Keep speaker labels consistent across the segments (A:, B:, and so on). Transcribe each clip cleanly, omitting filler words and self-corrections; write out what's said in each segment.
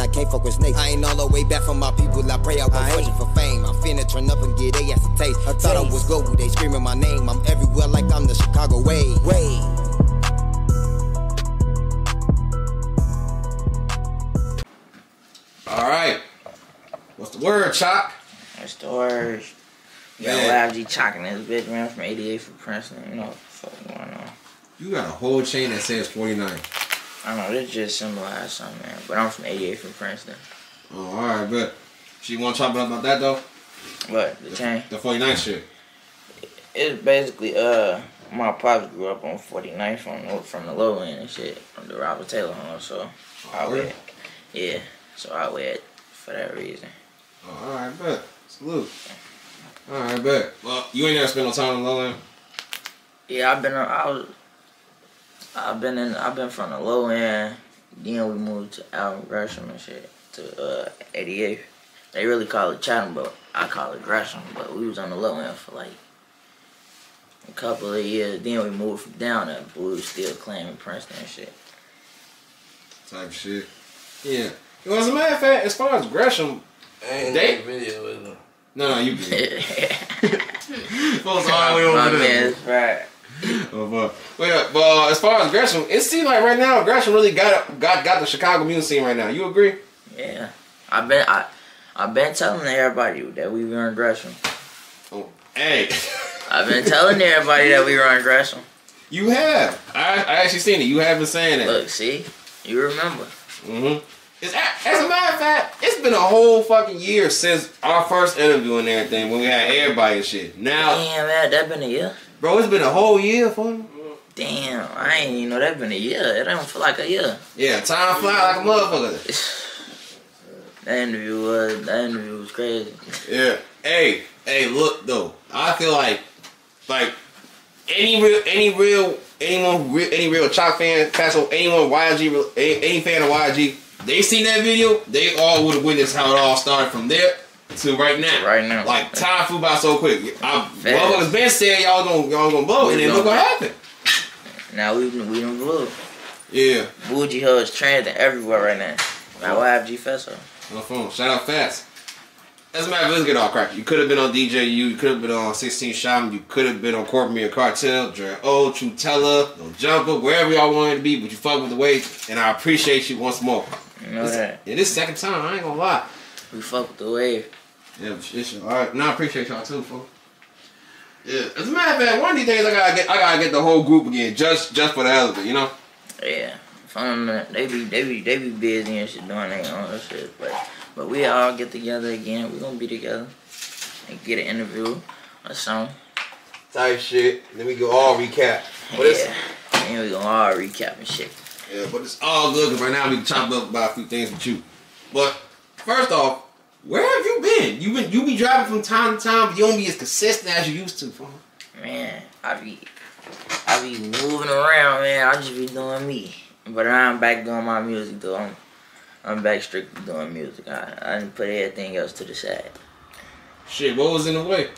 A: I can't fuck with snakes. I ain't all the way back from my people. I pray I was searching for fame. I'm finna turn up and get they ass a taste. I thought I was good, they screaming my name. I'm everywhere like I'm the Chicago way.
B: Alright. What's the word, Chock?
C: What's the word? You got YFG Chock in this bitch, man, from 88 from Princeton. You know what the fuck going on.
B: You got a whole chain that says 49.
C: I don't know, this just symbolizes something, man. But I'm from 88 from Princeton.
B: Oh, alright, but she want to talk about that, though?
C: What? The chain?
B: The 49 shit.
C: It's basically, my pops grew up on 49th from the low end and shit. From the Robert Taylor home, so I wear it. Yeah, so I wear it for that reason.
B: Oh, alright, bet. Salute. Alright, bet. Well, you ain't never spent no time on the low end?
C: Yeah, I've been from the low end. Then we moved to Alvin Gresham and shit to 88th. They really call it Chatham, but I call it Gresham. But we was on the low end for like a couple of years. Then we moved from down there, but we was still claiming Princeton and shit.
B: Type shit. Yeah. Well, as a matter of fact, as far as Gresham, they
D: video with them.
B: No, you did. Folks all the way over there.
C: Right.
B: But as far as Gresham, it seems like right now Gresham really got the Chicago music scene right now. You agree?
C: Yeah. I've been telling everybody that we run Gresham.
B: Oh, hey. I've
C: been telling everybody that we run Gresham.
B: You have. I actually seen it. You have been saying that.
C: Look, see? You remember.
B: Mm-hmm. As a matter of fact, it's been a whole fucking year since our first interview and everything when we had everybody and shit. Now,
C: damn, man, that been a year?
B: Bro, it's been a whole year for me.
C: Damn, I ain't even know that been a year. It don't feel like a year.
B: Yeah, time fly like a motherfucker.
C: That interview was crazy.
B: Yeah. Hey, look though. I feel like any real Chock fan, Fatso, anyone YFG, any fan of YFG, they seen that video, they all would have witnessed how it all started from there to right now.
C: Right now.
B: Like time flew by so quick. Motherfuckers been saying y'all gonna blow, and then look what happened.
C: Now we done blew.
B: Yeah.
C: Bougie hoes trending everywhere right now. My YFG Fatso.
B: No phone. Shout out Fats. As a matter of fact, let's get all cracked. You could have been on DJU, you could have been on 16 Shaman, you could have been on Corporate Cartel, Dre O, True Teller, No Jumper, wherever y'all wanted to be, but you fuck with the weight, and I appreciate you once more.
C: You know that.
B: Yeah, this second time, I ain't gonna lie.
C: We fuck with the wave.
B: Yeah, but shit. Alright, now I appreciate y'all too, folks. Yeah. As a matter of fact, one of these days I gotta get the whole group again, just for the hell of it, you know?
C: Yeah. They be busy and shit doing their own shit, but we all get together again. We gonna be together and get an interview or something.
B: Type shit. Then we go all recap.
C: And we gonna all recap and shit.
B: Yeah, but it's all good because right now we can chop up about a few things with you. But first off, where have you been? You be driving from time to time, but you don't be as consistent as you used to, bro.
C: Man, I be moving around, man. I just be doing me. But I'm back doing my music though. I'm back strictly doing music. I didn't put everything else to the side.
B: Shit, what was in the way?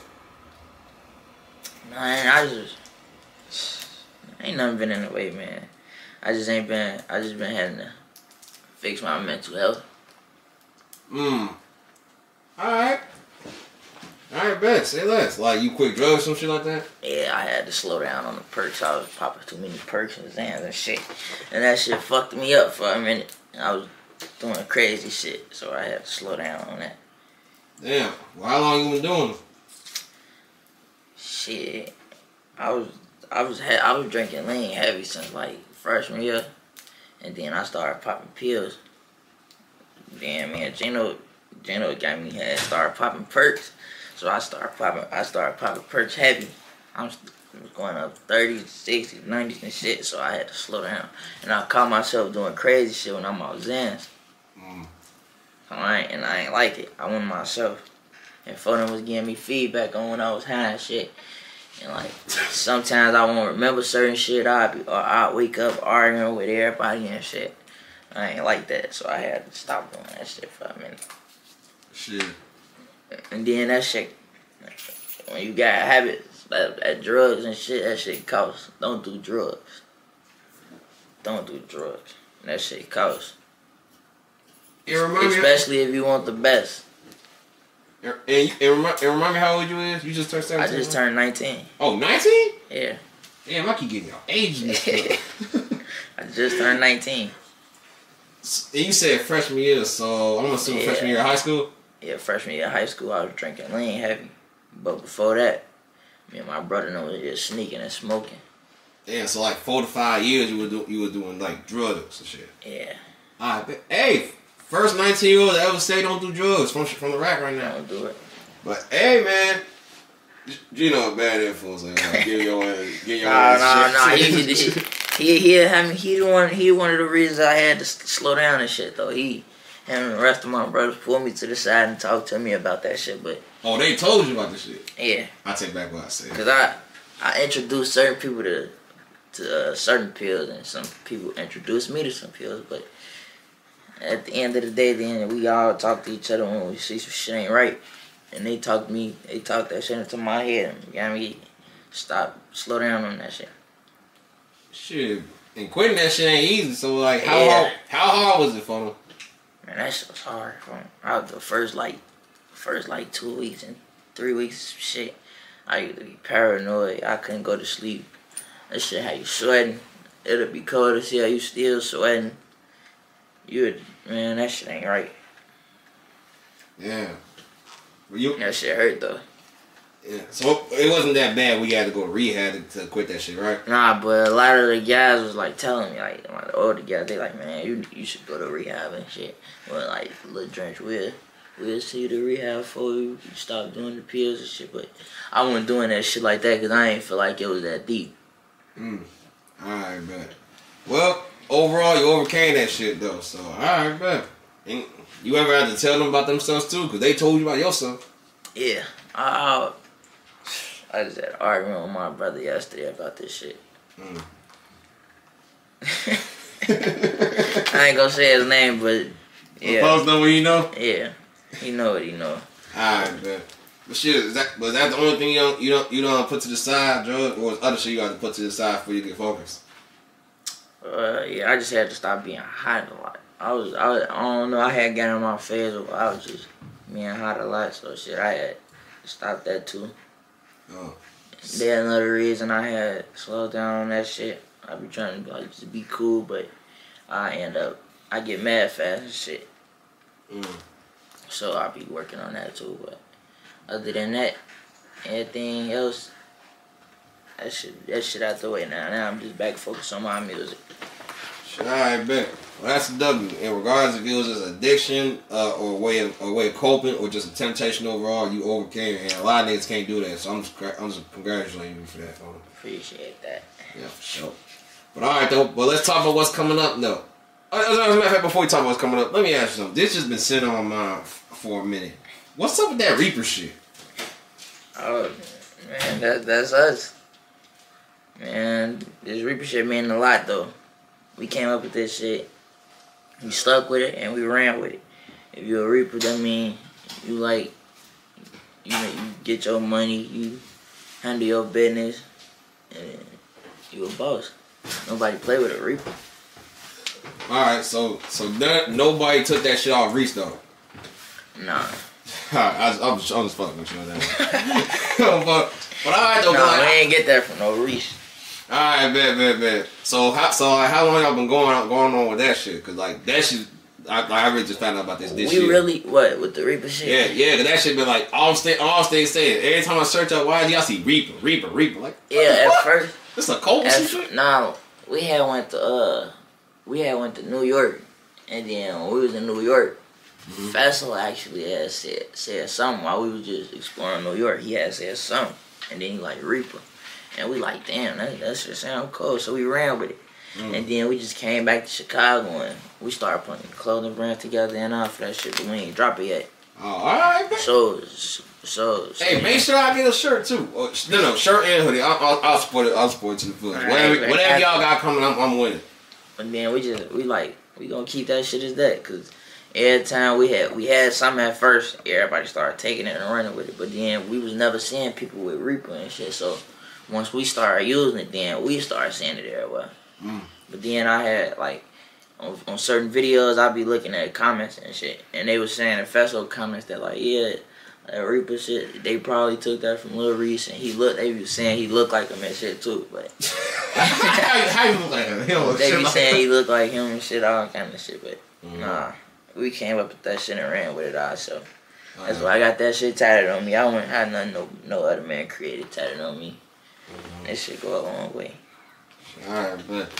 C: Man, ain't nothing been in the way, man. I just been having to fix my mental health. Alright,
B: bet. Say less. Like, you quit drugs, some shit like that?
C: Yeah, I had to slow down on the perks. I was popping too many perks and Xans and shit. And that shit fucked me up for a minute. I was doing crazy shit, so I had to slow down on that.
B: Damn. Well, how long you been doing it?
C: Shit. I was drinking lean heavy since like freshman year. And then I started popping pills. Then man, Gino got me started popping perks. So I started popping perks heavy. I was going up 30s, 60s, 90s and shit, so I had to slow down. And I caught myself doing crazy shit when I'm on Xans. So I ain't like it. I went myself. And Foden was giving me feedback on when I was high and shit. And like sometimes I won't remember certain shit. I'd wake up arguing with everybody and shit. I ain't like that, so I had to stop doing that shit for a minute.
B: Shit.
C: And then that shit, when you got habits, that drugs and shit, that shit costs. Don't do drugs. Don't do drugs. That shit costs. Especially if you want the best.
B: And remind me how old you is? You just turned 17?
C: I just turned 19.
B: Oh, 19?
C: Yeah.
B: Damn, I keep getting your age in this stuff.
C: I just turned 19.
B: And you said freshman year, so I'm assuming freshman year of high school?
C: Yeah, freshman year of high school, I was drinking lean heavy. But before that, me and my brother was just sneaking and smoking.
B: Yeah, so like 4 to 5 years you were doing like drugs and shit.
C: Yeah.
B: Alright, hey, first 19-year-old to ever say don't do drugs from the rack right now.
C: Don't do it.
B: But hey, man, you know, bad influence. Like, give your
C: Nah. He one of the reasons I had to slow down and shit though. Him and the rest of my brothers pulled me to the side and talked to me about that shit. But
B: they told you about this shit.
C: Yeah.
B: I take back what I said.
C: Cause I introduced certain people to certain pills, and some people introduced me to some pills. But at the end of the day, then we all talk to each other when we see some shit ain't right. And they talked that shit into my head and got me slow down on that shit.
B: Shit, and quitting that shit ain't easy. So like, how hard was it for them?
C: Man, that shit was hard. The first 2 weeks and 3 weeks, shit, I used to be paranoid. I couldn't go to sleep. That shit had you sweating. It'll be cold to see how you still sweating. Man, that shit ain't right.
B: Yeah.
C: That shit hurt though.
B: Yeah, so it wasn't that bad. We had to go to rehab to quit that shit, right?
C: Nah, but a lot of the guys was like telling me, like the older guys, they like, man, you should go to rehab and shit. Well, like Lil Durk, we'll see you to rehab before you stop doing the pills and shit. But I wasn't doing that shit like that because I ain't feel like it was that deep.
B: Alright, bet. Well, overall, you overcame that shit though. So alright, bet. And you ever had to tell them about themselves too? Because they told you about yourself.
C: Yeah. I just had an argument with my brother yesterday about this shit. I ain't gonna say his name, but yeah.
B: Folks know what you know?
C: Yeah. He know what he know.
B: Alright, man. But shit, was that the only thing you don't put to the side, drug, or was other shit you got to put to the side before you get focused?
C: Yeah, I just had to stop being hot a lot. I don't know, I had gotten in my phase where I was just being hot a lot, so shit, I had to stop that too.
B: Oh.
C: That's another reason I had slowed down on that shit. I be trying to like just be cool, but I get mad fast and shit. So I be working on that too. But other than that, anything else, that shit out the way now. Now I'm just back focused on my music.
B: Alright, bet. Well, that's a W. In regards if it was just addiction or a way of coping or just a temptation overall, you overcame it. And a lot of niggas can't do that. So I'm just congratulating you for that.
C: Appreciate that.
B: Yeah, for sure. But alright though. But let's talk about what's coming up though. As a matter of fact, before we talk about what's coming up, let me ask you something. This has been sitting on my mind for a minute. What's up with that Reaper shit?
C: Oh man, that's us. Man, this Reaper shit mean a lot though. We came up with this shit. We stuck with it and we ran with it. If you're a Reaper, that mean you like, you get your money, you handle your business, and you a boss. Nobody play with a Reaper.
B: Alright, so nobody took that shit off Reese though?
C: Nah.
B: I'm just fucking with you on that. But alright though,
C: nah, we ain't get that from no Reese.
B: Alright, bet. So how long y'all been going on with that shit? Cause like that shit, I really just found out about this shit.
C: We really with the Reaper shit?
B: Yeah, cause that shit been like all states saying. Every time I search up YFG, I see Reaper. Like
C: at first.
B: This a cult or some shit?
C: Nah, we had went to New York, and then when we was in New York, Fatso actually had said something while we was just exploring New York. He had said something, and then he like Reaper. And we like, damn, that shit sound cool. So we ran with it. And then we just came back to Chicago and we started putting clothing brands together and all for that shit, but we ain't drop it yet.
B: Oh, alright, man.
C: So
B: hey, make sure I get a shirt too. No, shirt and hoodie. I'll support it. I'll support you. Whatever y'all got coming, I'm winning.
C: But then we gonna keep that shit as that, cause every time we had something at first, everybody started taking it and running with it. But then we was never seeing people with Reaper and shit. So once we started using it, then we started seeing it everywhere. But then I had on certain videos, I be looking at comments and shit, and they was saying in Fatso comments that like, yeah, that Reaper shit, they probably took that from Lil Reese, and they be saying he looked like him and shit too, but
B: how you look like him?
C: They be saying he look like him and shit, all kind of shit, but nah, we came up with that shit and ran with it ourselves. That's why I got that shit tatted on me. I wouldn't have nothing no other man created tatted on me. That shit go a long way.
B: Alright, but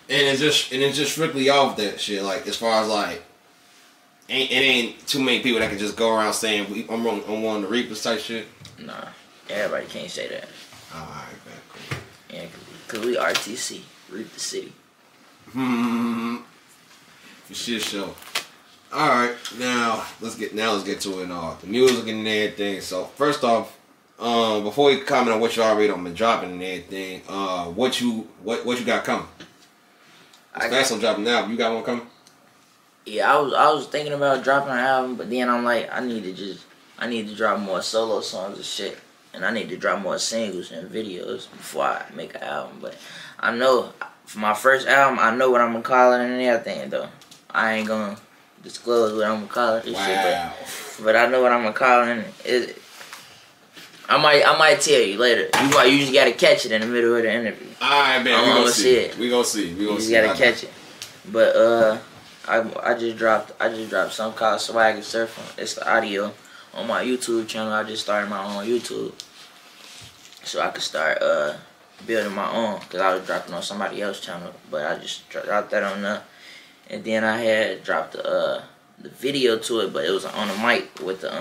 B: and it's just strictly off that shit. Like as far as like, it ain't too many people that can just go around saying I'm one of the Reapers type shit.
C: Nah, everybody can't say that.
B: Alright, cool.
C: Yeah, cause we RTC, Reap the City.
B: For shit show. Alright, now let's get to it all. The music and everything. So first off, before we comment on what you already been dropping and everything, what you got coming? Fatso dropping now. You got one coming?
C: Yeah, I was thinking about dropping an album, but then I'm like, I need to drop more solo songs and shit, and I need to drop more singles and videos before I make an album. But I know for my first album, I know what I'm gonna call it and everything though. I ain't gonna disclose what I'm gonna call it and shit, but I know what I'm gonna call it. I might tell you later. You just gotta catch it in the middle of the interview.
B: Alright, man. We gonna see it. We gonna see.
C: You just gotta catch it. But I just dropped something called Swag and Surfing. It's the audio on my YouTube channel. I just started my own YouTube, so I could start building my own. Cause I was dropping on somebody else's channel, but I just dropped that on there. And then I had dropped the video to it, but it was on the mic with the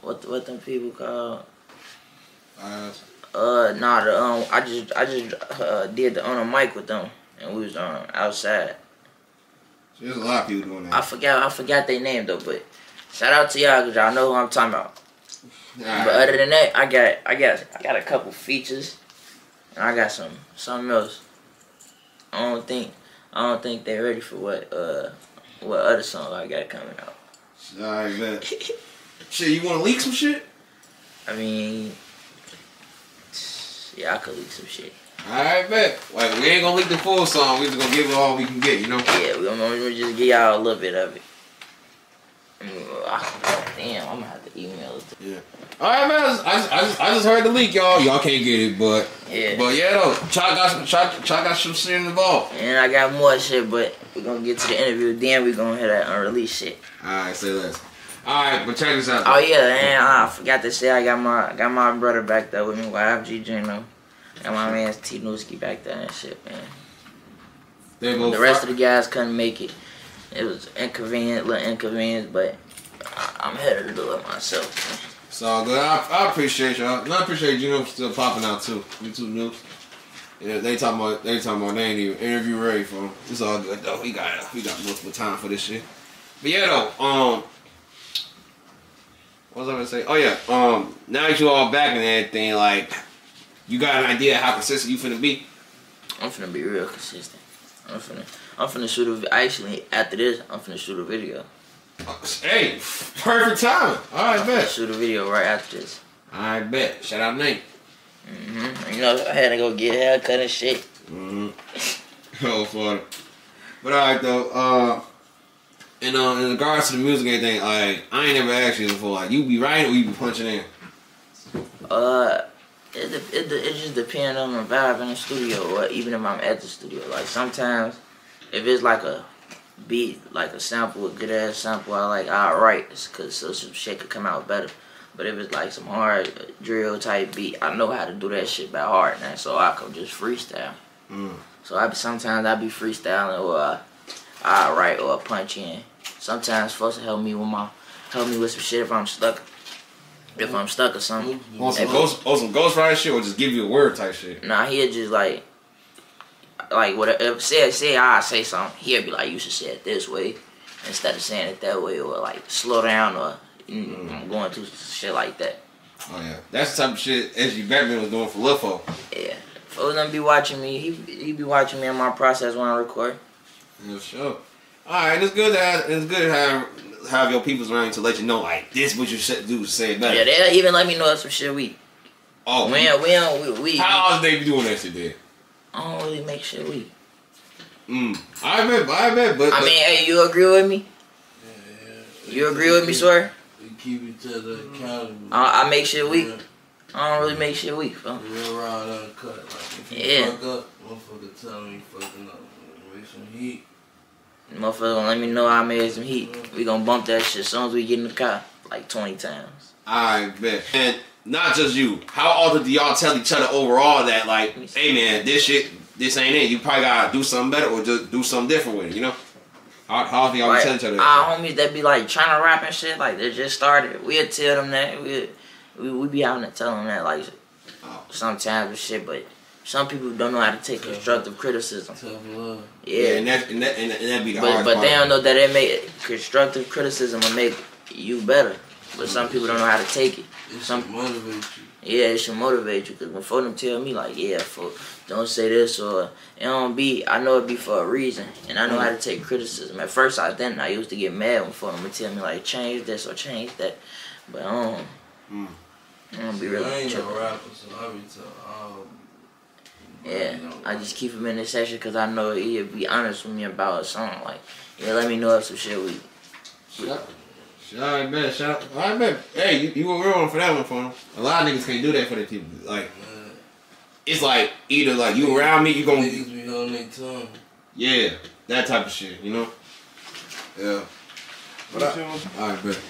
C: what them people called? I just did the on a mic with them, and we was outside.
B: So there's a lot of people doing that.
C: I forgot their name though, but shout out to y'all because y'all know who I'm talking about. Right. But other than that, I got a couple features, and I got something else. I don't think they're ready for what other song I got coming out.
B: Alright, man. Shit, you wanna leak some shit?
C: I mean, yeah, I could leak some shit.
B: Alright, bet. Like, we ain't gonna leak the full song. We just gonna give it all we can get, you know?
C: Yeah, we're gonna just give y'all a little bit of it. Damn, I'm gonna have to email it.
B: Yeah. Alright, man. I just heard the leak, y'all. Y'all can't get it, but yeah, though. Chock got some shit involved.
C: And I got more shit, but we're gonna get to the interview. Then we're gonna hear that unreleased shit.
B: Alright, say less. Alright, but check this out.
C: Oh yeah, and I forgot to say I got my brother back there with me, YFG Chock. Got my man T Nooski back there and shit, man. The rest of the guys couldn't make it. It was little inconvenience, but I'm here to do it myself, man.
B: It's all good. I appreciate y'all. And I appreciate you still popping out too. YouTube news. Yeah, they talking about they ain't even interview ready for them. It's all good though. We got multiple time for this shit. But yeah though, what was I gonna say? Oh yeah, now that you all back and everything, like, you got an idea how consistent you finna be?
C: I'm finna be real consistent. I'm finna shoot actually, after this, I'm finna shoot a video.
B: Hey, perfect timing. Alright, bet.
C: Shoot a video right after this.
B: Alright, bet. Shout out Nate.
C: You know, I had to go get a haircut and shit.
B: Oh, funny. But alright though, in regards to the music and everything, like, I ain't never asked you before, like, you be writing or you be punching in?
C: It just depends on my vibe in the studio, or even if I'm at the studio. Like sometimes, if it's like a beat, like a sample, a good ass sample, I'll write, cause so some shit could come out better. But if it's like some hard drill type beat, I know how to do that shit by heart now, so I can just freestyle. So sometimes I be freestyling, or I write or punch in. Sometimes folks help me with some shit if I'm stuck. If I'm stuck or something.
B: On some ghostwriting shit, or just give you a word type shit?
C: Nah, he'll just like whatever. Say I say something, he'll be like, you should say it this way instead of saying it that way, or like slow down, or I'm going through shit like that.
B: Oh yeah, that's the type of shit SG Batman was doing for Lil Fo.
C: Yeah, folks don't be watching me. He be watching me in my process when I record.
B: Yeah, sure. All right, it's good to have your peoples around to let you know, like, this what you should do to say it better.
C: Yeah, they'll even let me know some shit we.
B: Oh,
C: we
B: how else they be doing that shit there?
C: I don't really make shit we.
B: I bet, but
C: I mean, hey, you agree with me?
D: Yeah.
C: You agree with me, swear?
D: We keep each other accountable.
C: I make shit weak. I don't really make shit weak, fam.
D: Real raw uncut. Like, if you fuck up, motherfucker tell me you fucking up. Make some heat.
C: Motherfucker gonna let me know I made some heat. We gonna bump that shit as soon as we get in the car. Like 20 times.
B: I bet. And not just you. How often do y'all tell each other overall that, like, hey man, this ain't it. You probably gotta do something better or just do something different with it, you know? How often y'all tell each other that?
C: Our homies that be like trying to rap and shit, like they just started. We'll tell them that. We be out and tell them that, like, sometimes and shit, but some people don't know how to take constructive criticism.
D: Tough love.
B: Yeah, and that be the hardest part.
C: But they don't know that it make constructive criticism will make you better. But some people don't know how to take it.
D: It should motivate you.
C: Yeah, it should motivate you. Cause when for them tell me like, yeah, don't say this or it don't be. I know it be for a reason, and I know how to take criticism. At first, I used to get mad when for them would tell me like, change this or change that. But I don't be really.
D: I ain't no rapper, so I be telling.
C: Yeah, I just keep him in this session because I know he'll be honest with me about a song. Like, yeah, let me know if some shit we.
B: I bet. Hey, you were real one for that one, for him. A lot of niggas can't do that for their people. Like, it's like either like you around me, you gonna
D: niggas be on their tongue.
B: Yeah, that type of shit, you know. Yeah. But alright, bet.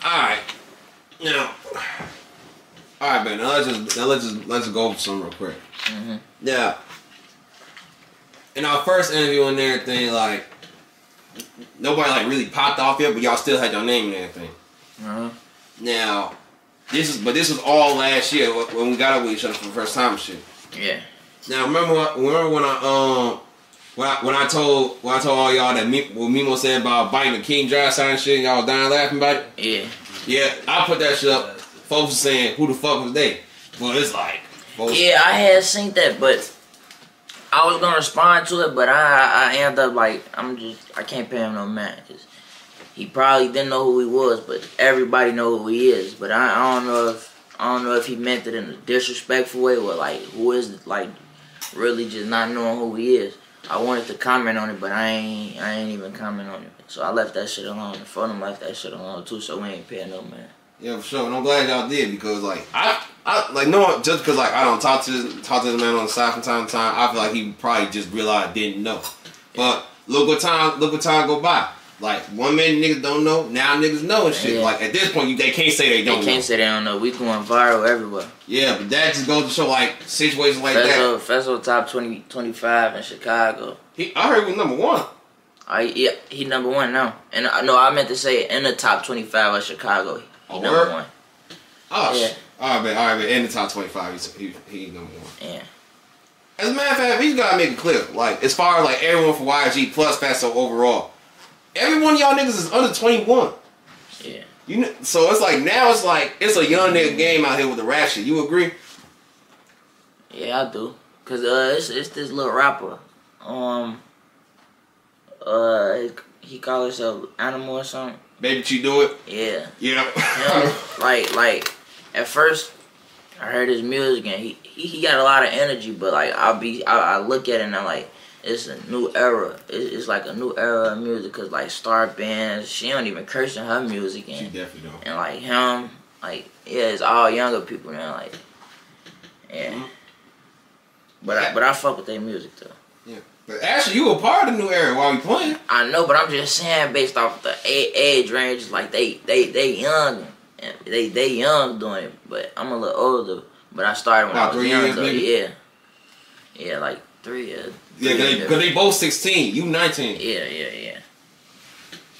B: Alright. Now. Alright, bet. Now let's just go over some real quick. Now, in our first interview and everything, like, nobody like really popped off yet, but y'all still had your name and everything. Now, this was all last year when we got up with each other for the first time and shit. Yeah. Now remember when I told all y'all that what Mimo said about biting the King Drive sign and shit, and y'all was dying laughing about it. Yeah. Yeah, I put that shit up. Folks were saying, who the fuck was they? Well, it's like.
C: Yeah, I had seen that, but I was gonna respond to it, but I ended up like I can't pay him no mind because he probably didn't know who he was, but everybody know who he is. But I don't know if he meant it in a disrespectful way or like who is like really just not knowing who he is. I wanted to comment on it, but I ain't even comment on it. So I left that shit alone. The phone left that shit alone too, so we ain't paying no man.
B: Yeah, for sure. And I'm glad y'all did because like I like no just because like I don't talk to this man on the side from time to time. I feel like he probably just realized didn't know. But look what time go by. Like 1 minute niggas don't know, now niggas know and shit. Yeah. Like at this point they can't say they don't know. They can't
C: say they don't know. We going viral everywhere.
B: Yeah, but that just goes to show like situations like that.
C: Festival top 25 in Chicago.
B: I heard he was #1.
C: Yeah, he #1 now. And no, I meant to say in the top 25 of Chicago. He #1.
B: Oh, yeah. All right, but in the top 25, he #1. Yeah. As a matter of fact, we gotta make it clear. Like, as far as like everyone for YFG plus Fatso overall, every one of y'all niggas is under 21. Yeah. You know, so it's like now it's a young nigga game out here with the rap shit. You agree?
C: Yeah, I do. Cause it's this little rapper. He call himself Animal or something.
B: Baby, you do it?
C: Yeah.
B: Yeah.
C: like at first I heard his music and he got a lot of energy, but like I look at it and I'm like, it's a new era. It's like a new era of music because like star bands, she don't even curse in her music. And,
B: she definitely don't.
C: And like him, like yeah, it's all younger people now. Like yeah. But I fuck with their music though.
B: Yeah. But actually, you were part of the new era while we playing.
C: I know, but I'm just saying based off the age range, like they young, and they young doing it. But I'm a little older. But I started when I was young, though. Yeah, like 3 years.
B: Yeah, because they both 16. You 19.
C: Yeah.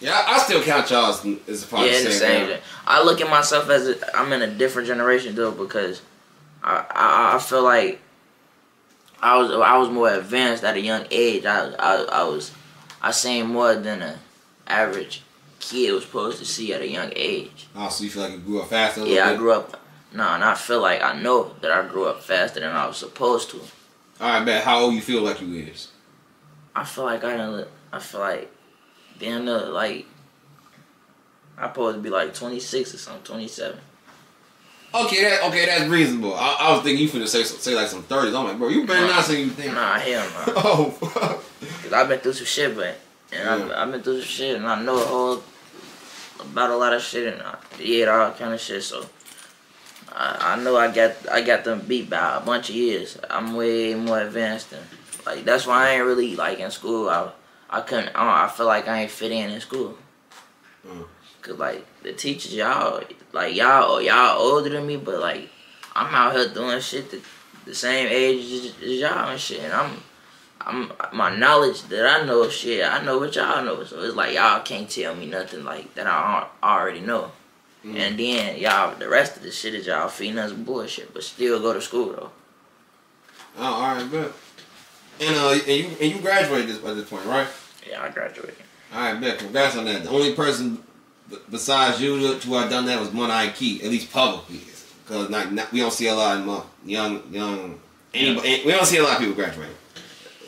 B: Yeah, I still count y'all as a part of the same.
C: I look at myself as I'm in a different generation though because I feel like. I was more advanced at a young age. I seen more than an average kid was supposed to see at a young age.
B: Oh, so you feel like you grew up faster?
C: Yeah, I grew up. No, and I feel like I know that I grew up faster than I was supposed to.
B: All right, man. How old you feel like you is?
C: I feel like damn near like I'm supposed to be like 26 or something, 27.
B: Okay, that's reasonable. I was thinking you finna say like some 30s. I'm like, bro, you better not say you think.
C: Nah, hell no.
B: Oh, fuck.
C: I've been through some shit, I've been through some shit, and I know about a lot of shit, and I did all kind of shit. So I know I got them beat by a bunch of years. I'm way more advanced than like. That's why I ain't really like in school. I feel like I ain't fit in school. Cause like the teachers, y'all older than me, but like I'm out here doing shit the same age as y'all and shit, and I'm my knowledge that I know shit, I know what y'all know, so it's like y'all can't tell me nothing like that I already know. And then y'all, the rest of the shit that y'all feeding us bullshit, but still go to school though.
B: Oh, all right, good. And you graduated at this point, right?
C: Yeah, I graduated.
B: All right, bet. Congrats on that. The only person besides you to have done that was Ike, at least publicly, because we don't see a lot of young anybody. We don't see a lot of people graduating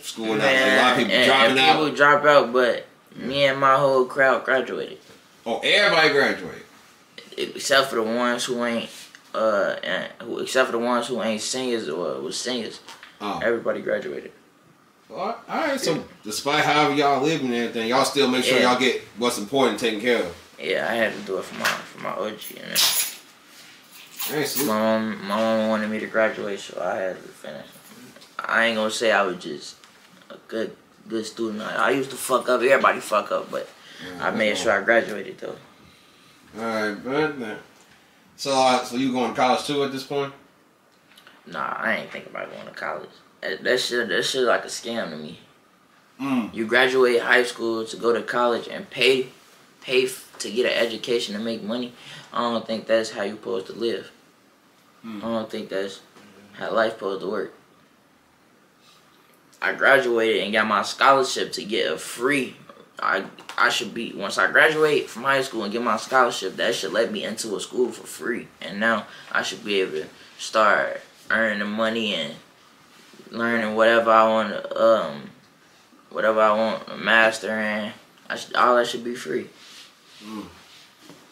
B: school now. A lot of people dropping out.
C: People drop out, but me and my whole crowd graduated.
B: Oh, everybody graduated.
C: Except for the ones who ain't, except for the ones who ain't seniors or was seniors. Oh. Everybody graduated.
B: All right, so despite however y'all live and everything, y'all still make sure y'all get what's important taken care of.
C: Yeah, I had to do it for my OG.
B: And
C: my mom wanted me to graduate, so I had to finish. I ain't gonna say I was just a good student. I used to fuck up. Everybody fuck up, but I made sure I graduated though.
B: All right, but so you going to college too at this point?
C: Nah, I ain't thinking about going to college. That shit like a scam to me. You graduate high school to go to college and pay to get an education and make money. I don't think that's how you supposed to live. I don't think that's how life supposed to work. I graduated and got my scholarship to get a free. I should be, once I graduate from high school and get my scholarship, that should let me into a school for free. And now I should be able to start earning the money and learning whatever I want to master in. All that should be free.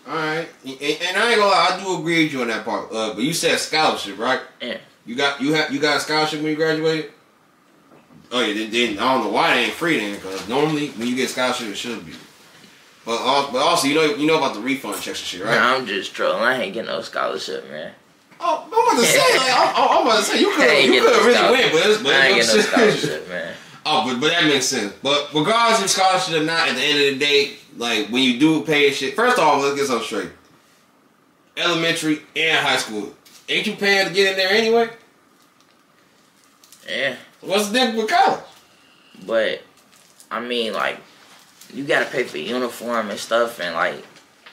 B: Alright. And I ain't gonna lie, I do agree with you on that part. But you said scholarship, right?
C: Yeah.
B: You got a scholarship when you graduated? Oh yeah, then I don't know why they ain't free then, because normally when you get scholarship it should be. But also you know about the refund checks and shit, right?
C: Nah, I'm just trolling. I ain't getting no scholarship, man.
B: Oh, I'm about to say, I'm about to say you could really win, but
C: I ain't getting no scholarship, man.
B: Oh, but that makes sense. But regardless of scholarship or not, at the end of the day, like when you do pay shit, first off, let's get something straight. Elementary and high school, ain't you paying to get in there anyway?
C: Yeah.
B: What's the difference with college?
C: But I mean, like, you gotta pay for uniform and stuff, and like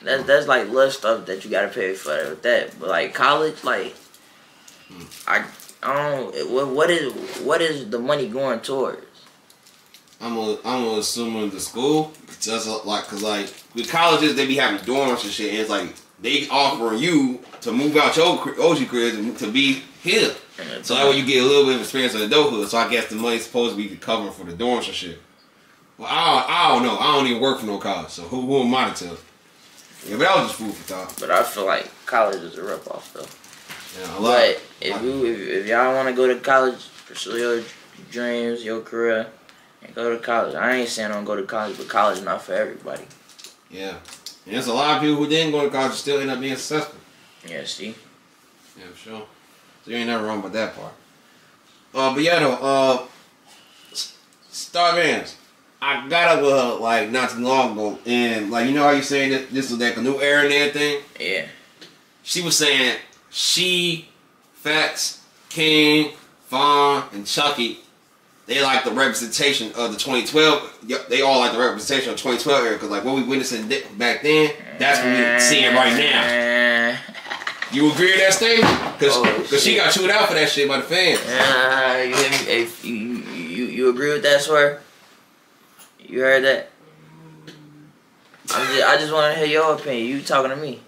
C: that's like little stuff that you gotta pay for with that. But like college, like I don't. What is the money going towards?
B: I'm gonna assume the school, just like, cause like with colleges they be having dorms and shit, and it's like they offering you to move out your OG crib and to be here. So that way you get a little bit of experience in adulthood. So I guess the money's supposed to be covering for the dorms and shit. Well, I don't know. I don't even work for no college, so who am I to tell? Yeah, but that was just food for thought.
C: But I feel like college is a ripoff though.
B: Yeah,
C: but if y'all want to go to college, pursue your dreams, your career, and go to college. I ain't saying don't go to college, but college is not for everybody.
B: Yeah, and there's a lot of people who didn't go to college and still end up being successful.
C: Yeah, see.
B: Yeah, for sure. So you ain't never wrong about that part. But yeah, though, Star Vans, I got up with her like not too long ago, and like you know how you saying that this was like a new era and everything.
C: Yeah. She
B: was saying she, Fats, King, Vaughn, and Chuckyy, they like the representation of the 2012. They all like the representation of 2012 era because like what we witnessing back then, that's what we seeing right now. You agree with that statement? Because she got chewed out for that shit by the fans.
C: You hear me? If you agree with that, swear? You heard that? I just want to hear your opinion. You talking to me?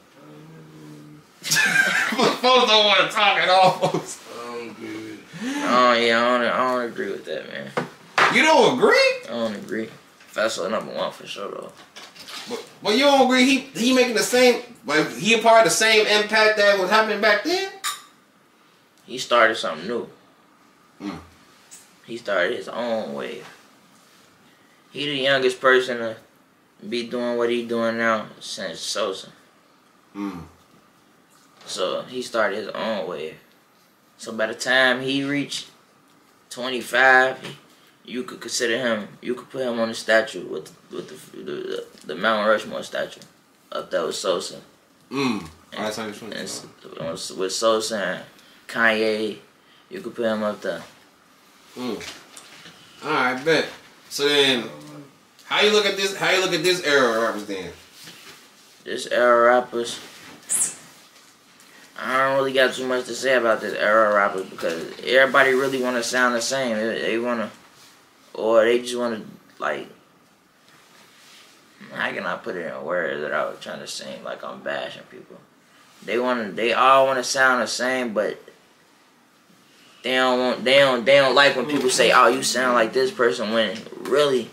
B: Folks don't want to talk at all, folks.
D: I don't agree with it.
C: Oh yeah, I don't agree with that, man.
B: You don't agree?
C: I don't agree. Fatso #1 for sure though.
B: But you don't agree? He making the same, like he a part of the same impact that was happening back then.
C: He started something new.
B: Mm.
C: He started his own wave. he the youngest person to be doing what he doing now since Sosa. So he started his own wave. So by the time he reached 25, you could consider him. You could put him on the statue with the Mount Rushmore statue up there with Sosa. And with Sosa and Kanye, you could put him up there.
B: Alright, bet. So then, how you look at this? How you look at this era of rappers then?
C: This era of rappers, I don't really got too much to say about this era of rappers because everybody really want to sound the same. They want to, or they just want to, like, how can I put it in words that I was trying to sing like I'm bashing people? They all want to sound the same, but they don't like when people say, "Oh, you sound like this person," when really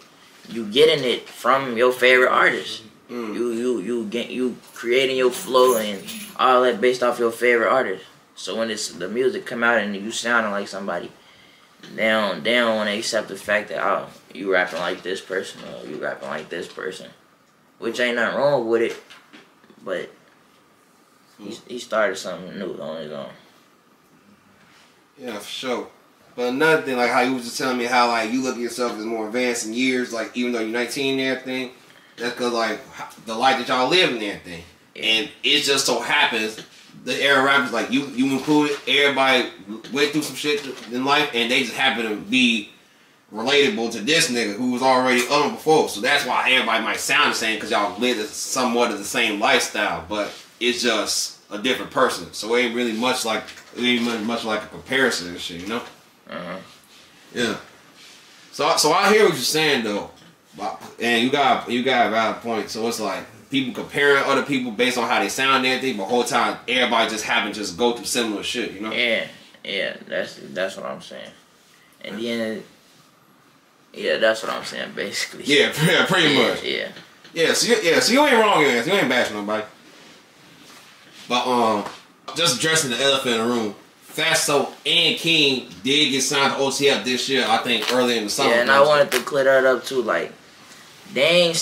C: you getting it from your favorite artist. You creating your flow and all that based off your favorite artist. So when the music come out and you sounding like somebody, they don't want to accept the fact that, oh, you rapping like this person or you rapping like this person, which ain't nothing wrong with it, but he started something new on his own.
B: Yeah, for sure. But another thing, like how you was just telling me how like you look at yourself as more advanced in years, like even though you're 19 and everything, that's because like the life that y'all live and everything. And it just so happens the era rappers like you included, everybody went through some shit in life and they just happen to be relatable to this nigga who was already on before. So that's why everybody might sound the same because y'all lived somewhat of the same lifestyle, but it's just a different person. So it ain't really much like a comparison and shit, you know? Yeah. So I hear what you're saying though, and you got a valid point. So it's like people comparing other people based on how they sound and everything, but the whole time everybody just happen to just go through similar shit, you know?
C: Yeah, that's what I'm saying. And then, yeah, that's what I'm saying basically.
B: Yeah, pretty much. Yeah. So you ain't wrong, you ain't bashing nobody. But just addressing the elephant in the room. Fatso and King did get signed to OTF this year, I think early in the summer.
C: Yeah, and I wanted to clear that up too. Like, they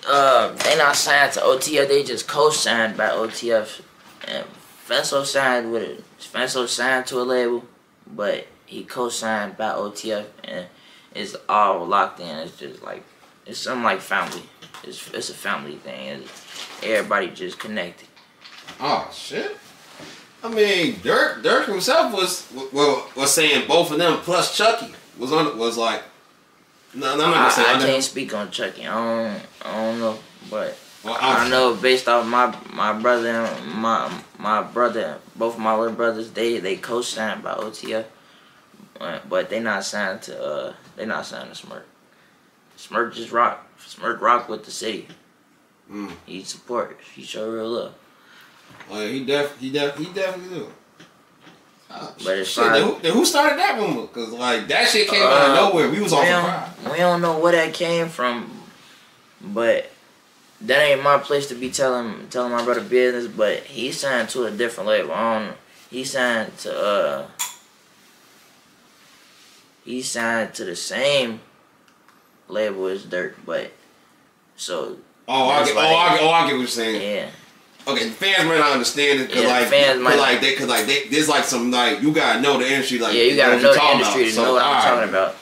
C: not signed to OTF, they just co-signed by OTF. And Fatso signed to a label, but he co-signed by OTF, and it's all locked in. It's just like, it's something like family. It's a family thing. Everybody just connected.
B: Oh shit! I mean, Durk himself was saying both of them plus Chuckyy was like. No, I'm not gonna say.
C: I can't speak on Chuckyy. I don't know, but I know based off my brother and my brother, both of my little brothers, they co-signed by OTF, but they not signed to Smirk. Smirk just rock. Smirk rock with the city. He support. He show real love.
B: Oh yeah, he definitely do.
C: But it's
B: then who started that rumor? Cause like that shit came out of nowhere. We was all surprised.
C: We don't know where that came from, but that ain't my place to be telling my brother business. But he signed to a different label. I don't know. He signed to the same label as Durk, but so.
B: I get what you're saying.
C: Yeah.
B: Okay, the fans might not understand it because there's like some like you gotta know the industry like
C: you gotta know the industry to know what I'm talking about.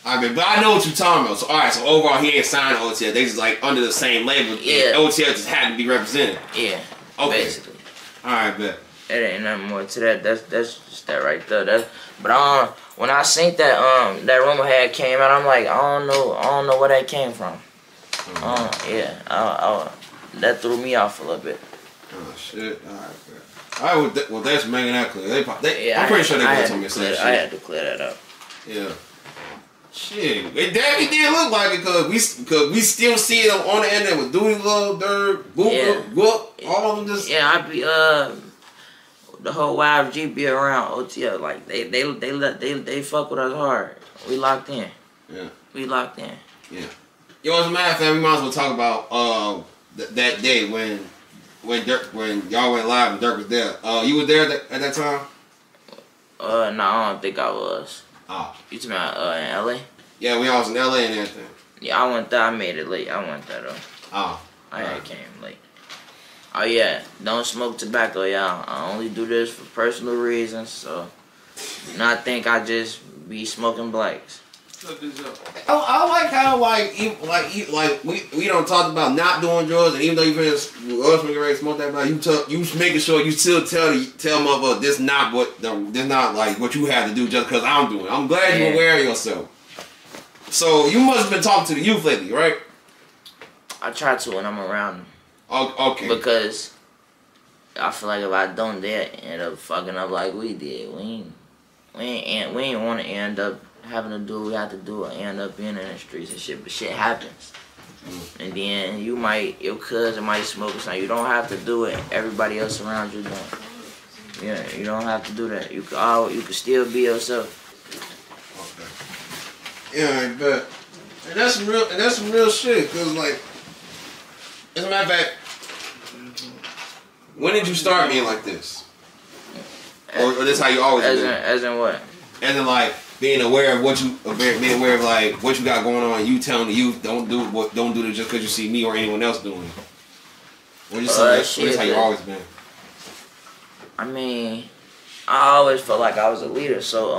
B: I mean, but I know what you're talking about. So alright, so overall he ain't signed to OTF. They just like under the same label. Yeah. OTF just had to be represented.
C: Yeah.
B: Okay.
C: Basically.
B: Alright, bet.
C: There ain't nothing more to that. That's just that right there. But when I seen that that rumor had came out, I'm like, I don't know where that came from. That threw me off a little bit.
B: Oh shit! Alright, well that's making that clear. I'm pretty sure they gonna tell me the same shit.
C: I had to clear that up.
B: Yeah. Shit, it definitely did look like it because we still see it on the internet with Lil Durk, Boop, all of them just.
C: Yeah, I be the whole YFG be around OTF like they fuck with us hard. We locked in.
B: Yeah.
C: We locked in.
B: Yeah. Yo, as a matter of fact, we might as well talk about that day when y'all went live and Durk was there. You were there at that time?
C: No, I don't think I was.
B: Oh.
C: You talking about in LA?
B: Yeah, we all was in LA and everything.
C: Yeah, I went there. I made it late. I went there though.
B: Oh.
C: I came late. Oh yeah, don't smoke tobacco, y'all. I only do this for personal reasons, so do not think I just be smoking blacks.
B: I like how we don't talk about not doing drugs, and even though you us when ready to smoke that blunt, you making sure you still tell motherfucker this not like what you have to do just because I'm doing it. I'm glad you're aware of yourself. So you must have been talking to the youth lately, right? I
C: try to when I'm around them.
B: Okay.
C: Because I feel like if I don't, they end up fucking up like we did. We ain't want to end up having to do what we have to do or end up being in the streets and shit, but shit happens. And then your cousin might smoke or something. You don't have to do it. Everybody else around you don't. Yeah, you don't have to do that. You can still be yourself.
B: Okay. Yeah, I bet. And that's some real shit. Cause like, as a matter of fact, when did you start being like this? Or this how you always been?
C: As in what?
B: As in like being aware of being aware of like what you got going on. You telling the youth don't do it just because you see me or anyone else doing it. Or just that's how you always been.
C: I mean, I always felt like I was a leader, so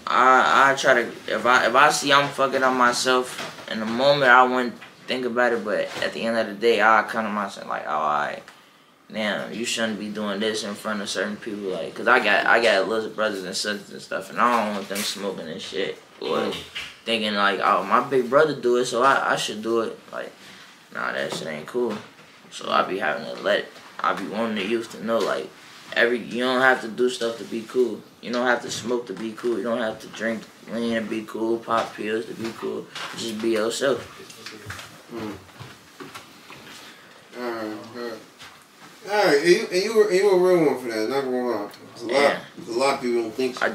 C: I try to if I see I'm fucking up myself in the moment, I wouldn't think about it, but at the end of the day, I come to myself like, oh, alright, damn, you shouldn't be doing this in front of certain people, like, cause I got little brothers and sisters and stuff, and I don't want them smoking and shit, or thinking like, oh, my big brother do it, so I should do it, like, nah, that shit ain't cool. So I be wanting the youth to know, like, you don't have to do stuff to be cool. You don't have to smoke to be cool. You don't have to drink lean to be cool, pop pills to be cool. Just be yourself.
B: Alright, and you were a real one for that, not gonna lie. A lot of people don't think so.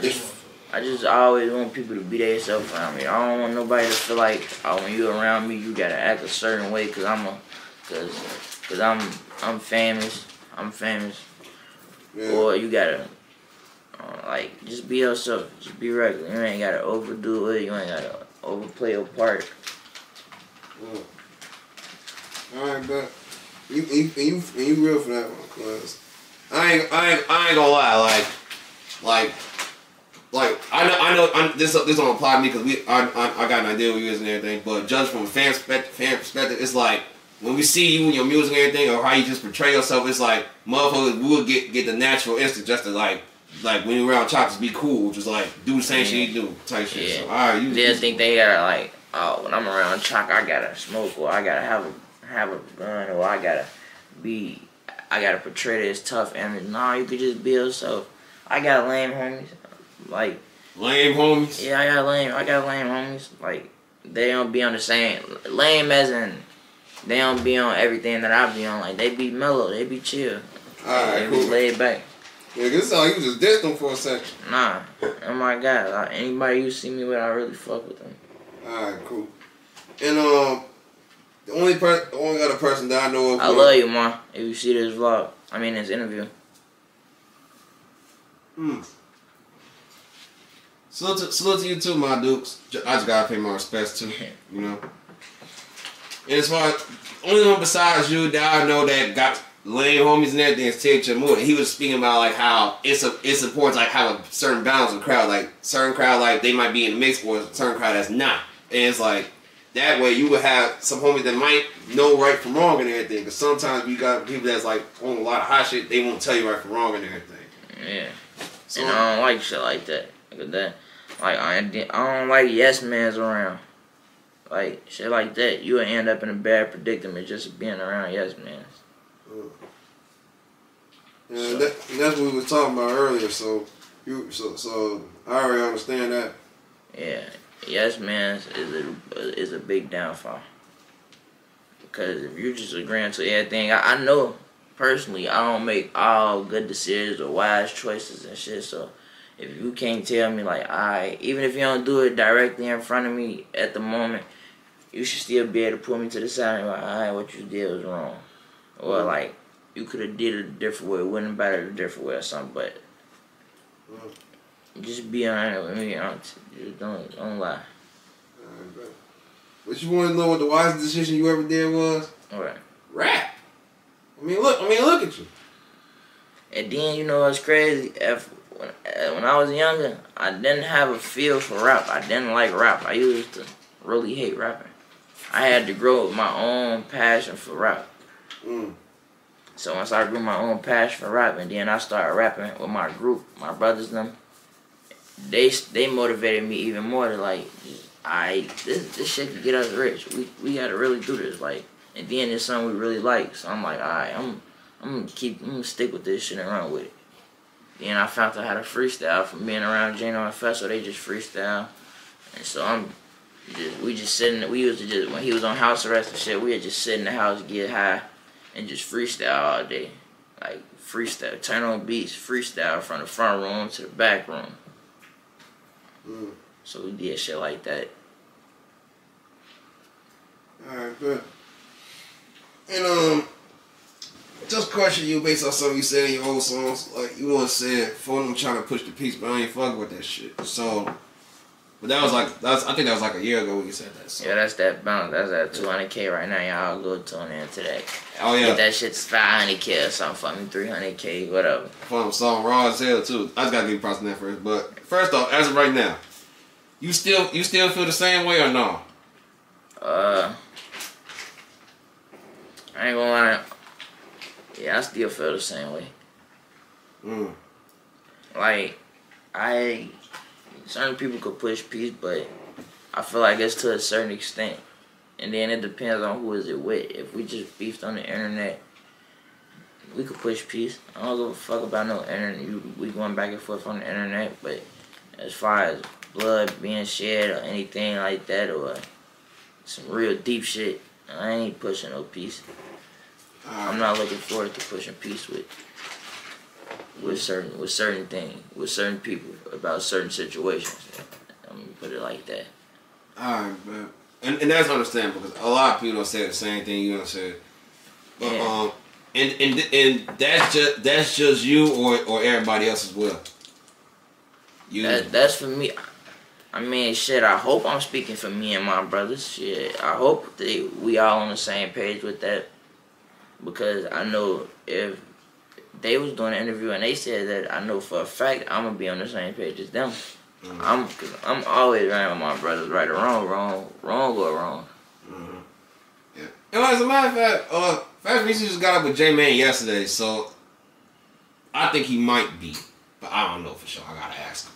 C: I always want people to be themselves around me. I don't want nobody to feel like, oh, when you around me, you gotta act a certain way cause I'm famous. I'm famous. Yeah. Or you gotta like just be yourself. Just be regular. You ain't gotta overdo it. You ain't gotta overplay your part.
B: Alright, but you real for that one, cause I ain't gonna lie, like I know this don't apply to me because I got an idea what you is and everything, but judge from a fan perspective, it's like when we see you in your music and everything or how you just portray yourself, it's like motherfuckers will get the natural instinct just to like when you're around Chock, just be cool, just like do the same shit you do type shit.
C: Yeah.
B: So alright,
C: they think they gotta like, oh, when I'm around Chock, I gotta smoke or I gotta have a gun or I gotta portray this tough image. Nah, you could just be yourself. I got lame homies. Like
B: lame homies?
C: Yeah, I got lame homies. Like they don't be on the same lame as in they don't be on everything that I be on. Like they be mellow, they be chill.
B: Alright,
C: they be laid back.
B: Yeah, this is all you just dissed them for a second.
C: Nah. Oh my god, like, anybody you see me with, I really fuck with them.
B: Alright, cool. And the only other person that I know of.
C: I love you, Ma. If you see this vlog, this interview.
B: Salute to you too, my dukes. I just gotta pay my respects too, you know. And as far as only one besides you that I know that got lame homies and everything is Ted Chamur. He was speaking about like how it's important to like have a certain balance of crowd. Like certain crowd like they might be in the mix, or a certain crowd that's not. And it's like that way you would have some homies that might know right from wrong and everything. Because sometimes you got people that's like on a lot of hot shit, they won't tell you right from wrong and everything.
C: Yeah. So, and I don't like shit like that. Like I don't like yes mans around. Like shit like that, you would end up in a bad predicament just being around yes mans.
B: Yeah, that's what we were talking about earlier. So I already understand that.
C: Yeah, yes mans is a big downfall. Because if you're just agreeing to everything, I know personally I don't make all good decisions or wise choices and shit. So if you can't tell me like, even if you don't do it directly in front of me at the moment, you should still be able to pull me to the side and be like, what you did was wrong. Or like, you could have did it a different way, wouldn't have better a different way or something, but just be honest with me, just don't lie.
B: But you want to know what the wisest decision you ever did was?
C: What?
B: Rap. I mean, look at you.
C: And then, you know what's crazy? When I was younger, I didn't have a feel for rap. I didn't like rap. I used to really hate rapping. I had to grow with my own passion for rap. So once I grew my own passion for rap, and then I started rapping with my group, my brothers and them, they motivated me even more to like, this shit can get us rich. We gotta really do this. Like, and then it's something we really like. So I'm like, alright, I'm gonna stick with this shit and run with it. Then I found out how to freestyle from being around Jano and Fatso. They just freestyle, and so we just sitting. We used to just, when he was on house arrest and shit, we would just sit in the house, get high, and just freestyle all day. Like freestyle, turn on beats, freestyle from the front room to the back room. So we did shit like that.
B: Alright, good. And just question you based on something you said in your old songs. Like you once said, for them trying to push the peace, but I ain't fucking with that shit. So, but that was like, I think that was like a year ago when you said that. So.
C: Yeah, that's that bounce. That's that 200K right now. Y'all go tune into that.
B: Oh yeah.
C: Get that shit to 500K or something for me, 300K, whatever.
B: Fun song raw as hell too. I just gotta give you props on that first. But first off, as of right now, you still feel the same way or no?
C: I ain't gonna lie. Yeah, I still feel the same way. Like, certain people could push peace, but I feel like it's to a certain extent. And then it depends on who is it with. If we just beefed on the internet, we could push peace. I don't give a fuck about no internet. We going back and forth on the internet, but as far as blood being shed or anything like that, or some real deep shit, I ain't pushing no peace. I'm not looking forward to pushing peace with certain things, with certain people, about certain situations. I'm gonna put it like that.
B: Alright, man. And that's understandable because a lot of people don't say the same thing you don't say. But
C: Yeah.
B: And that's just you or everybody else as well.
C: That's for me. I mean, shit, I hope I'm speaking for me and my brothers. Shit, I hope we all on the same page with that. Because I know if they was doing an interview and they said that, I know for a fact I'm going to be on the same page as them. I'm always right with my brothers, right or wrong or wrong.
B: Yeah. And as a matter of fact, Fast Reese just got up with J-Man yesterday, so I think he might be. But I don't know for sure. I got to ask him.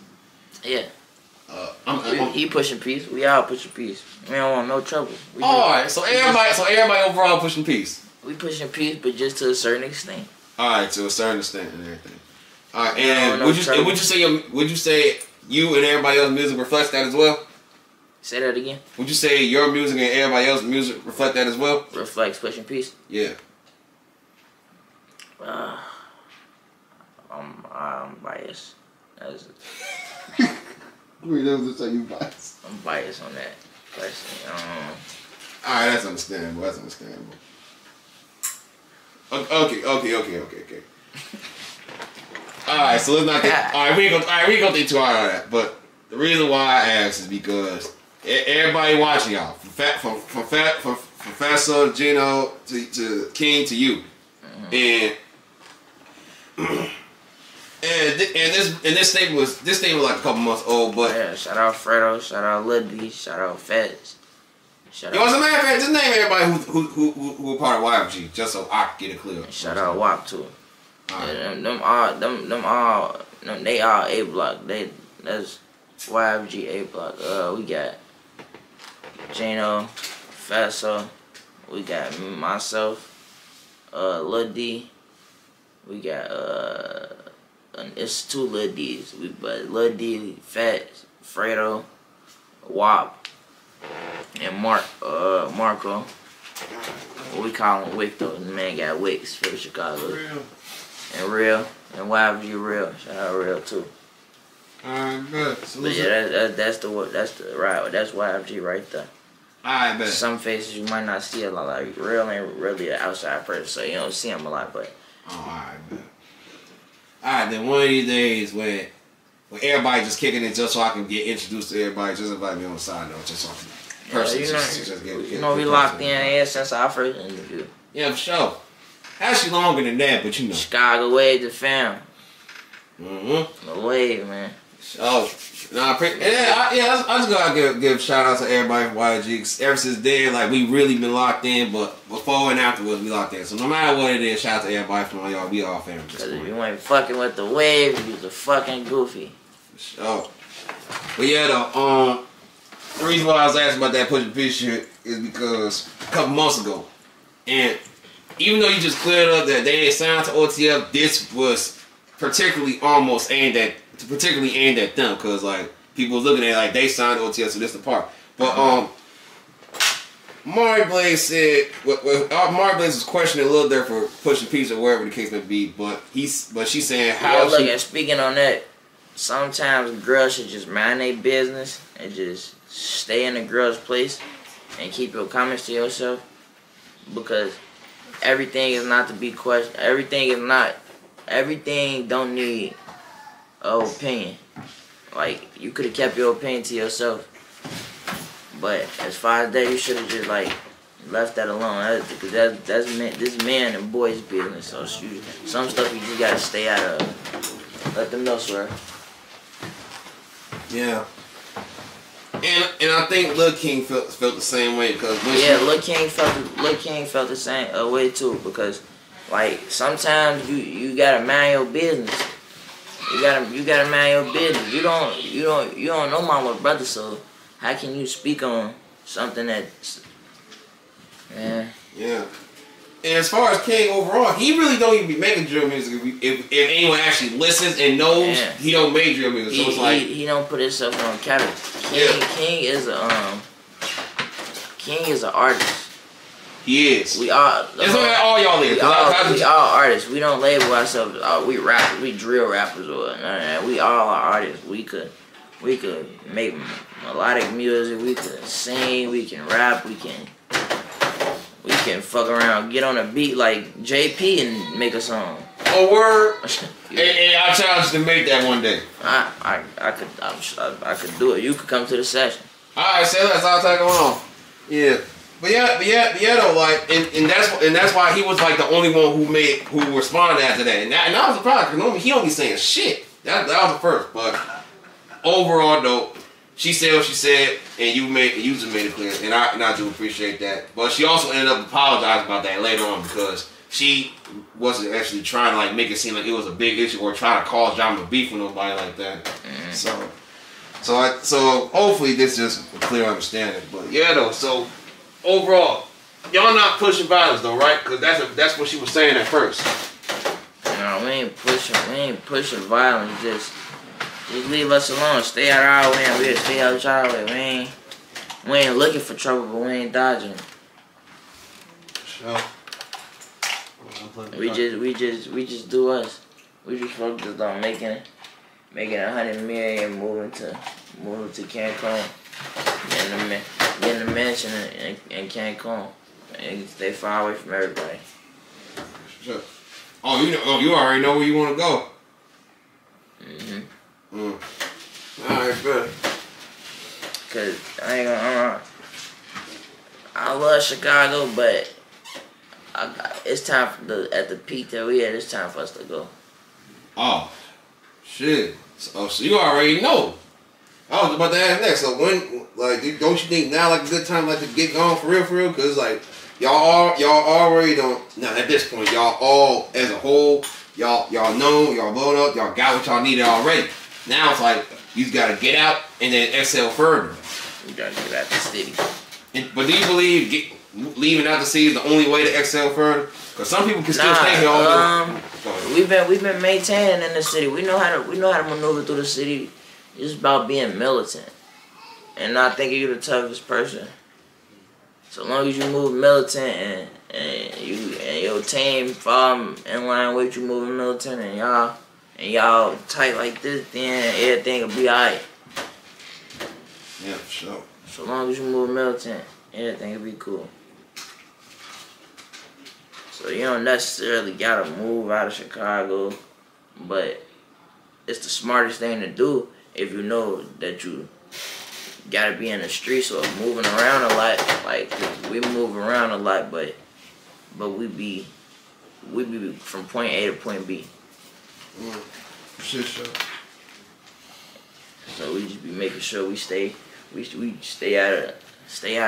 C: Yeah. He pushing peace. We all pushing peace. We don't want no trouble.
B: Alright, so everybody overall pushing peace.
C: We pushing peace, but just to a certain extent.
B: Alright, to a certain extent and everything. Alright, and would you say you and everybody else's music reflects that as well?
C: Say that again.
B: Would you say your music and everybody else's music reflect that as well?
C: Reflects pushing peace.
B: Yeah.
C: I'm biased.
B: You biased.
C: I'm biased on that question.
B: Alright, that's understandable. Okay. Alright, so let's not get. Alright, we ain't gonna think too hard on that. But the reason why I asked is because everybody watching y'all, from Fatso, Gino to King to you, and this statement was like a couple months old, but
C: yeah, shout out Fredo, shout out Lil D, shout out Feds.
B: As a matter of fact, just name everybody who a part of YFG, just so I can get it clear.
C: Shout out WAP too.
B: Right.
C: Yeah, they all A block. That's YFG A block. We got Jano, Fatso, we got myself, Lil D, we got it's 2 Lil D's. But Lil D, Fats, Fredo, WAP, and Marco. What we call him Wick though. The man got Wicks for Chicago.
B: Real.
C: And Real. And YFG Real. Shout out Real too.
B: Alright, good. So
C: But yeah, that's YFG right there.
B: Alright, bet.
C: Some faces you might not see a lot. Like Real ain't really an outside person, so you don't see him a lot. But
B: alright, bet. Alright, then one of these days when everybody just kicking it just so I can get introduced to everybody, just invite me on the side note, just so person.
C: We locked in ever since our first interview.
B: Yeah, for sure. Actually longer than that, but you know.
C: Chicago Wave the fam.
B: Mm-hmm.
C: The wave, man.
B: Oh, no, I just gotta give shout out to everybody from YFG. Ever since then, like, we really been locked in, but before and afterwards, we locked in. So no matter what it is, shout out to everybody from all y'all. We all family.
C: Because if you ain't fucking with the wave, you was a fucking goofy.
B: Oh. But yeah, though, the reason why I was asking about that Push P shit is because a couple months ago, and even though you just cleared up that they ain't signed to OTF, this was particularly aimed at them, because like people was looking at it like they signed OTF, so this the part. But Amari Blaze said, Amari Blaze was questioning Lil Durk for pushing P's or wherever the case may be, but she's saying how.
C: Yeah, look, and speaking on that, sometimes girls should just mind their business and just stay in the girl's place and keep your comments to yourself, because everything is not to be questioned. Everything don't need an opinion. Like, you could have kept your opinion to yourself, but as far as that, you should have just like left that alone. Because this man and boy's business. So some stuff you just gotta stay out of. Let them know, swear.
B: Yeah. And I think Lil King felt the same way, because
C: Lil King felt the same way too, because like sometimes you gotta mind your business. You gotta mind your business. You don't know my little brother, so how can you speak on something that's
B: Yeah. And as far as King overall, he really don't even be making drill music. If anyone actually listens and knows, he don't make drill music. So it's like
C: he don't put himself on category. King is an artist.
B: He is.
C: We are.
B: It's not all y'all is.
C: We all artists. We don't label ourselves. We rappers. We drill rappers or none of that. We all are artists. We could make melodic music. We could sing. We can rap. We can fuck around, get on a beat like JP and make a song.
B: Oh, word! And I challenge you to make that one day.
C: I could do it. You could come to the session.
B: All right, say less. I'll take it on. Yeah. But yeah, though, like, and that's why he was like the only one who responded after that, and that was the problem, because normally he don't be saying shit. That was the first, but overall though, she said what she said, and you just made it clear, and I do appreciate that. But she also ended up apologizing about that later on, because she wasn't actually trying to like make it seem like it was a big issue or trying to cause drama beef with nobody like that. Mm-hmm. So hopefully this is a clear understanding. But yeah, though, so. Overall, y'all not pushing violence though, right? Because that's what she was saying at first.
C: No, we ain't pushing violence. Just leave us alone. Stay out of our way, and we'll stay out of our way. We ain't looking for trouble, but we ain't dodging it.
B: Sure.
C: We just do us. We just focused on making 100 million, moving to Cancun. Get in the mansion in Cancun and stay far away from everybody.
B: Sure. Oh, you already know where you want to go. Alright, good.
C: Cause I love Chicago, but it's time at the peak that we at. It's time for us to go.
B: Oh, shit. So you already know. I was about to ask next. So when, like, don't you think now like a good time like to get going for real? Cause like y'all already don't. Now at this point, y'all all as a whole, y'all know, y'all blown up, y'all got what y'all needed already. Now it's like you gotta get out and then excel further.
C: We gotta get out the city.
B: But do you believe leaving out the city is the only way to excel further? Cause some people can still stay here all day.
C: We've been maintaining in the city. We know how to maneuver through the city. It's about being militant and not thinking you're the toughest person. So long as you move militant and your team fall in line with you moving militant and y'all tight like this, then everything will be alright.
B: Yeah, for sure.
C: So long as you move militant, everything will be cool. So you don't necessarily gotta move out of Chicago, but it's the smartest thing to do if you know that gotta be in the streets or moving around a lot. Like we move around a lot, but we be from point A to point B.
B: Shit, sure.
C: So we just be making sure we stay out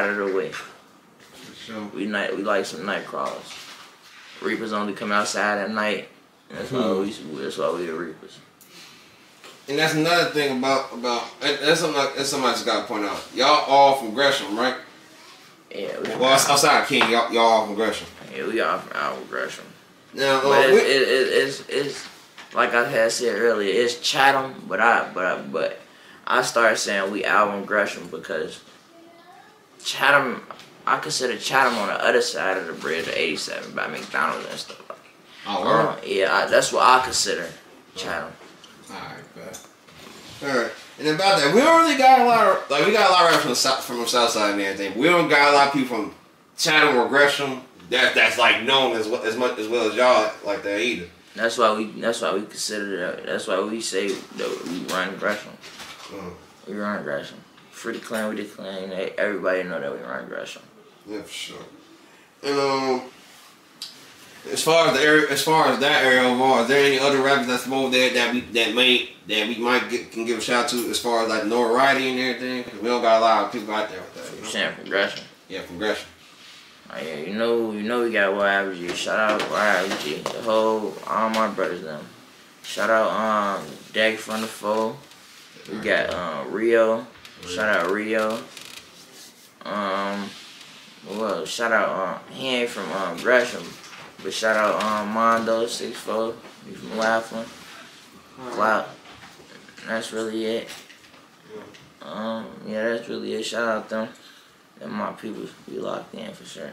C: of the way.
B: Sure.
C: We like some night crawlers. Reapers only come outside at night. That's why we the Reapers.
B: And that's another thing about that's something I just gotta point out. Y'all all from Gresham, right?
C: Yeah.
B: Well, outside King, y'all all from Gresham.
C: Yeah, we all from out of Gresham.
B: Now,
C: but it's like I had said earlier, it's Chatham, but I started saying we out in Gresham because Chatham, I consider Chatham on the other side of the bridge of 87 by McDonald's and stuff like that.
B: Oh,
C: yeah, that's what I consider Chatham.
B: Alright, bet. Alright. And about that, we don't really got a lot of, like, we got a lot of rappers from the south side and everything. We don't got a lot of people from Chatham or Gresham that's like known as much as well as y'all like that either.
C: That's why we consider that. That's why we say that we run Gresham. We run Gresham. For the clan, we the clan. Everybody know that we run Gresham.
B: Yeah, for sure. And as far as that area overall, is there any other rappers that's over there that we might can give a shout out to as far as like notoriety and everything? Cause we don't got a lot of people out there with that.
C: You saying from Gresham?
B: Yeah, from Gresham.
C: Oh yeah, you know we got YFG. Shout out YFG. All my brothers them. Shout out Deck from the Foe. We got Rio. Shout out Rio. Well, shout out he ain't from Gresham, but shout out Mondo 64. He from Laughlin. Clout. That's really it. Yeah, that's really it. Shout out them. And my people be locked in for sure.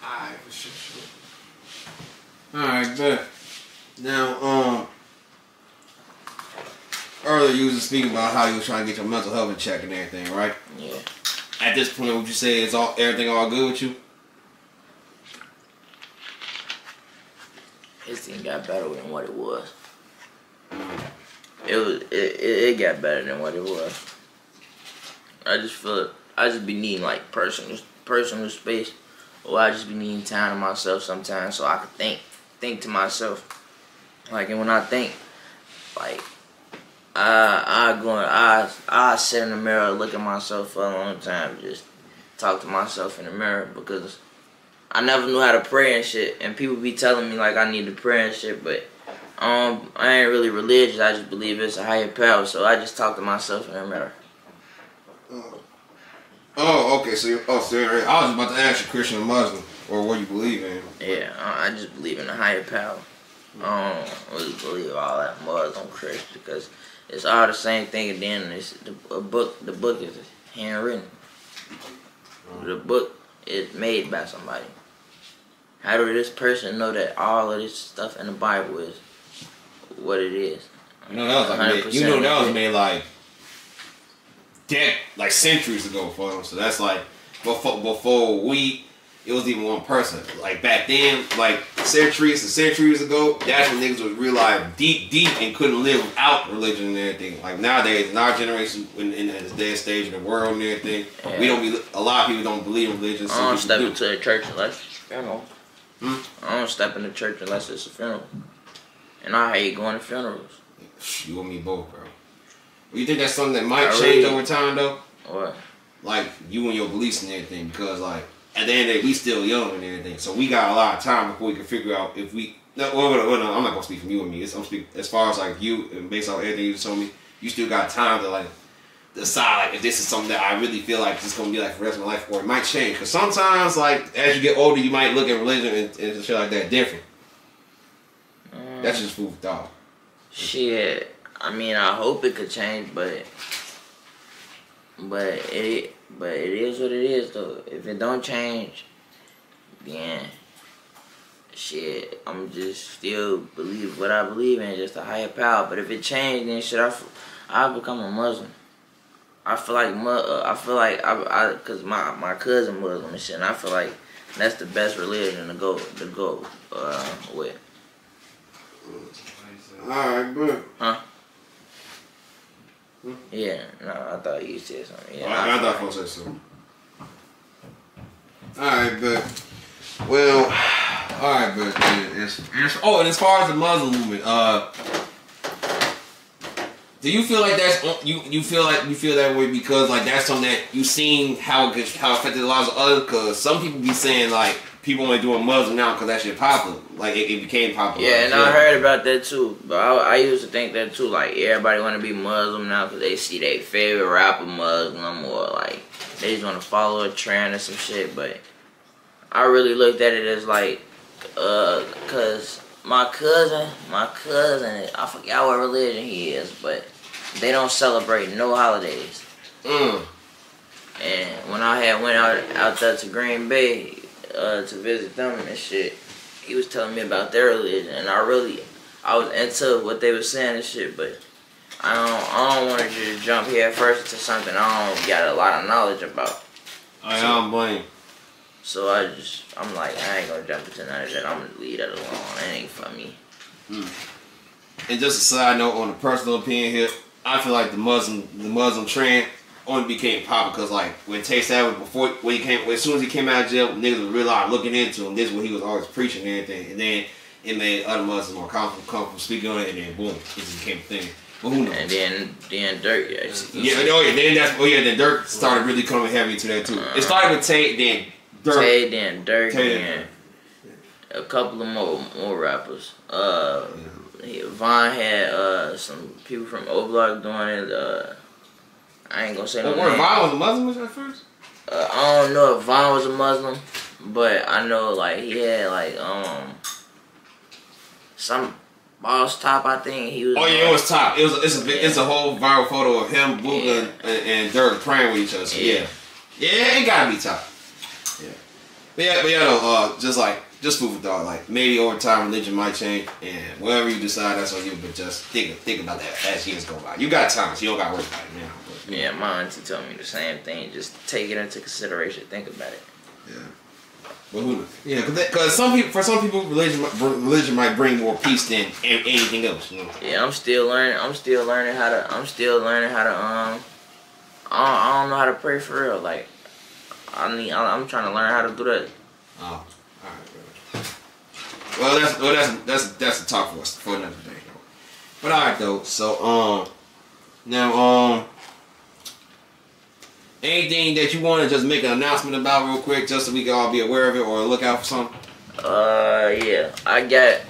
B: Alright, for sure. Alright, bet. Now, earlier you was speaking about how you was trying to get your mental health in check and everything, right?
C: Yeah.
B: At this point, would you say everything all good with you?
C: This thing got better than what it was. It got better than what it was. I just be needing like personal space, or I just be needing time to myself sometimes, so I could think to myself. Like, and when I think, like, I sit in the mirror, look at myself for a long time, just talk to myself in the mirror, because I never knew how to pray and shit, and people be telling me like I need to pray and shit, but I ain't really religious. I just believe it's a higher power, so I just talk to myself in the mirror.
B: Oh, okay. So I was about to ask you, Christian or Muslim, or what you believe in.
C: Yeah, I just believe in a higher power. I don't really believe all that Muslim Christian, because it's all the same thing, and then it's the book is handwritten. The book is made by somebody. How do this person know that all of this stuff in the Bible is what it is?
B: That was made like like centuries ago for them. So that's like before it was even one person. Like back then, like centuries and centuries ago, that's when niggas was real like deep and couldn't live without religion and everything. Like nowadays, in our generation, in this day and stage in the world and everything, a lot of people don't believe in religion.
C: I don't step into the church unless it's a funeral. I don't step in the church unless it's a funeral. And I hate going to funerals.
B: You and me both, bro. You think that's something that might change over time, though?
C: What?
B: Like, you and your beliefs and everything, because, like, at the end of the day, we still young and everything, so we got a lot of time before we can figure out if we... No, I'm not going to speak from you and me. I'm speaking as far as, like, you, and based on everything you told me, you still got time to, like, decide, like, if this is something that I really feel like it's going to be, like, for the rest of my life, or it might change. Because sometimes, like, as you get older, you might look at religion and shit like that different. That's just food for thought.
C: Shit. I mean, I hope it could change, but it is what it is, though. If it don't change, then shit, I'm just still believe what I believe in, just a higher power. But if it changed, then shit, I'll become a Muslim. I feel like cause my cousin Muslim and shit, and I feel like that's the best religion to go with.
B: Alright, bro.
C: Huh? Yeah, no, I thought you said something. Yeah,
B: I thought Fo said something. Alright, but well, alright, but and as far as the Muslim movement, do you feel like that's you feel that way because like that's something that you seen how affected the lives of others? Because some people be saying like people only doing Muslim now because that shit popular, like it became popular.
C: Yeah, and I heard about that too. But I used to think that too. Like everybody want to be Muslim now because they see their favorite rapper Muslim or like they just want to follow a trend or some shit. But I really looked at it as like, cause my cousin, I forgot what religion he is, but they don't celebrate no holidays. And when I went out there to Green Bay to visit them and shit, he was telling me about their religion, and I was into what they were saying and shit, but I don't want to just jump here first into something I don't got a lot of knowledge about.
B: I don't blame.
C: So I'm like, I ain't gonna jump into none of that. I'm gonna leave that alone. That ain't for me.
B: And just a side note on a personal opinion here, I feel like the Muslim trend only became popular because like when Tay Savage as soon as he came out of jail, niggas was really looking into him. This is what he was always preaching and everything, and then it made other Muslims more comfortable speaking on it, and then boom, it just became a thing. But who knows?
C: And then Durk,
B: then Durk started really coming heavy to that too. It started with Tay, then Durk.
C: Then Durk, and a couple of more rappers. Von had some people from O Block doing it. I ain't gonna say no name.
B: Von was a Muslim at first?
C: I don't know if Von was a Muslim, but I know like he had like some Boss Top, I think he was.
B: Oh yeah, it was Top. It's a whole viral photo of him, Booga, and Durk praying with each other. So yeah, it gotta be Top. Yeah, but though, just food for thought. Like maybe over time, religion might change, and whatever you decide, that's on you. But just think about that as years go by. You got time, so you don't got to worry about it now. But,
C: yeah, my auntie told me the same thing. Just take it into consideration. Think about it.
B: Yeah. But who knows? Yeah, because for some people, religion might bring more peace than anything else. You know?
C: Yeah, I'm still learning how to. I don't know how to pray for real. Like, I'm trying to learn how to do that.
B: Oh, alright, bro. Well, that's a talk for another day, though. But alright, though. So now anything that you want to just make an announcement about real quick, just so we can all be aware of it or look out for something?
C: Yeah. I got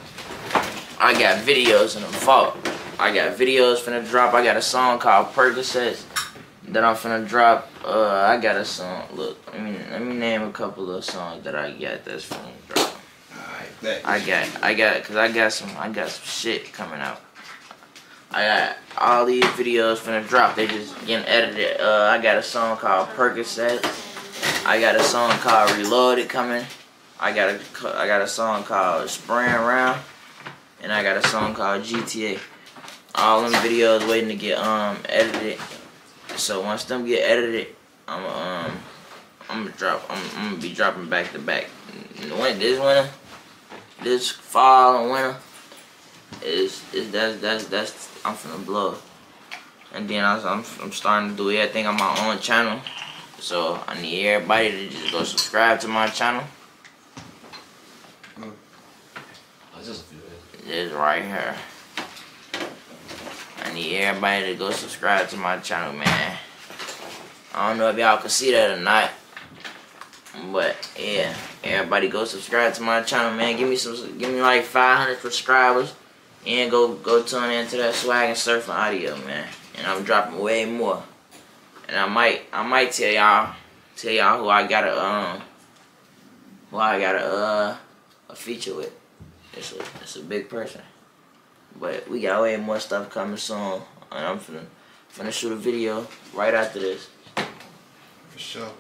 C: videos in the vault. I got videos finna drop. I got a song called Percocets that I'm finna drop. I got a song. Look, let me name a couple of songs that I got that's finna drop.
B: Alright,
C: cause I got some shit coming out. I got all these videos finna drop. They just getting edited. I got a song called Percocets. I got a song called Reloaded coming. I got a song called Spraying Around, and I got a song called GTA. All them videos waiting to get edited. So once them get edited, I'm gonna be dropping back to back. This fall and winter that's I'm finna blow. And then I'm starting to do everything on my own channel. So I need everybody to just go subscribe to my channel. This right here. I need everybody to go subscribe to my channel, man. I don't know if y'all can see that or not, but yeah, everybody go subscribe to my channel, man. Give me like 500 subscribers, and go tune into that swag and surfing audio, man. And I'm dropping way more. And I might tell y'all who I got a feature with. It's a big person. But we got way more stuff coming soon, and I'm finna shoot a video right after this.
B: For sure.